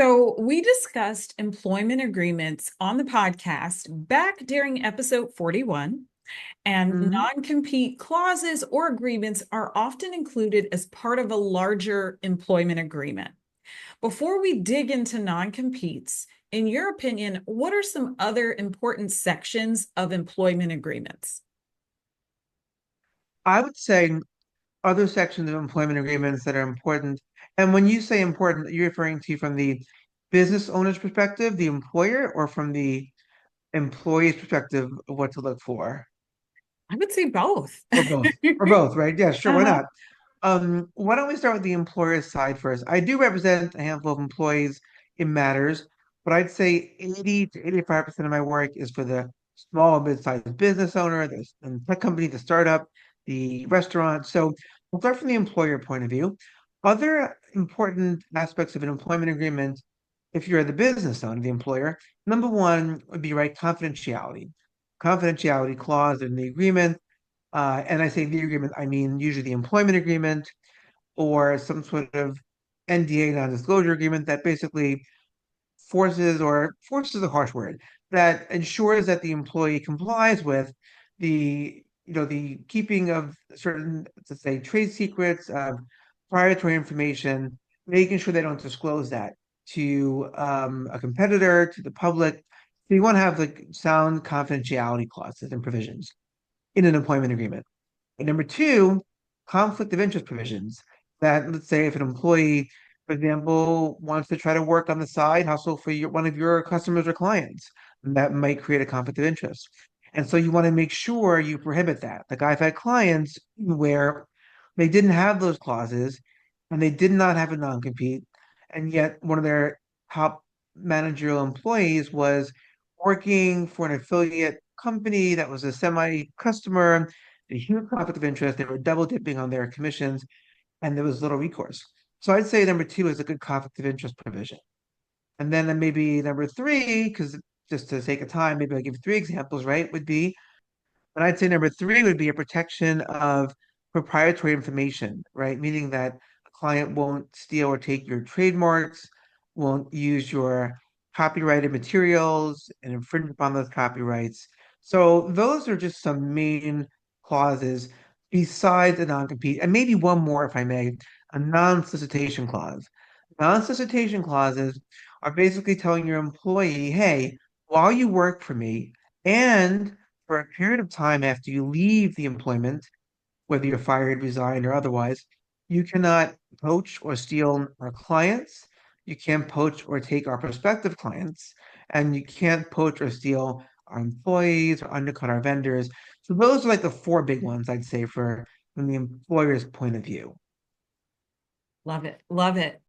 So, we discussed employment agreements on the podcast back during episode 41, and Mhm. non-compete clauses or agreements are often included as part of a larger employment agreement. Before we dig into non-competes, in your opinion, what are some other important sections of employment agreements? I would say other sections of employment agreements that are important. And when you say important, you're referring to from the business owner's perspective, the employer, or from the employee's perspective of what to look for? I would say both. Or both. Or both, right? Yeah, sure. Why Uh-huh. not? Why don't we start with the employer's side first? I do represent a handful of employees in matters, but I'd say 80 to 85% of my work is for the small and mid-sized business owner, the tech company, the startup, the restaurant. So we'll start from the employer point of view. Other important aspects of an employment agreement, if you're the business owner, the employer, number one would be right confidentiality. Confidentiality clause in the agreement, and I say the agreement, I mean usually the employment agreement or some sort of NDA, non-disclosure agreement that basically forces a harsh word, that ensures that the employee complies with the keeping of certain, let's say, trade secrets, proprietary information, making sure they don't disclose that to a competitor, to the public. So you want to have like sound confidentiality clauses and provisions in an employment agreement. And number two, conflict of interest provisions. That, let's say, if an employee, for example, wants to try to work on the side hustle for one of your customers or clients, that might create a conflict of interest. And so you want to make sure you prohibit that. Like I've had clients where they didn't have those clauses and they did not have a non-compete, and yet one of their top managerial employees was working for an affiliate company that was a semi-customer, a huge conflict of interest. They were double dipping on their commissions, and there was little recourse. So I'd say number two is a good conflict of interest provision. And then maybe number three, because just to sake of time, maybe I'll give three examples, right? Would be, but I'd say number three would be a protection of proprietary information, right? Meaning that a client won't steal or take your trademarks, won't use your copyrighted materials and infringe upon those copyrights. So those are just some main clauses besides a non-compete, and maybe one more, if I may, a non-solicitation clause. Non-solicitation clauses are basically telling your employee, hey, while you work for me, and for a period of time after you leave the employment, whether you're fired, resigned, or otherwise, you cannot poach or steal our clients. You can't poach or take our prospective clients, and you can't poach or steal our employees or undercut our vendors. So those are like the four big ones I'd say for from the employer's point of view. Love it. Love it.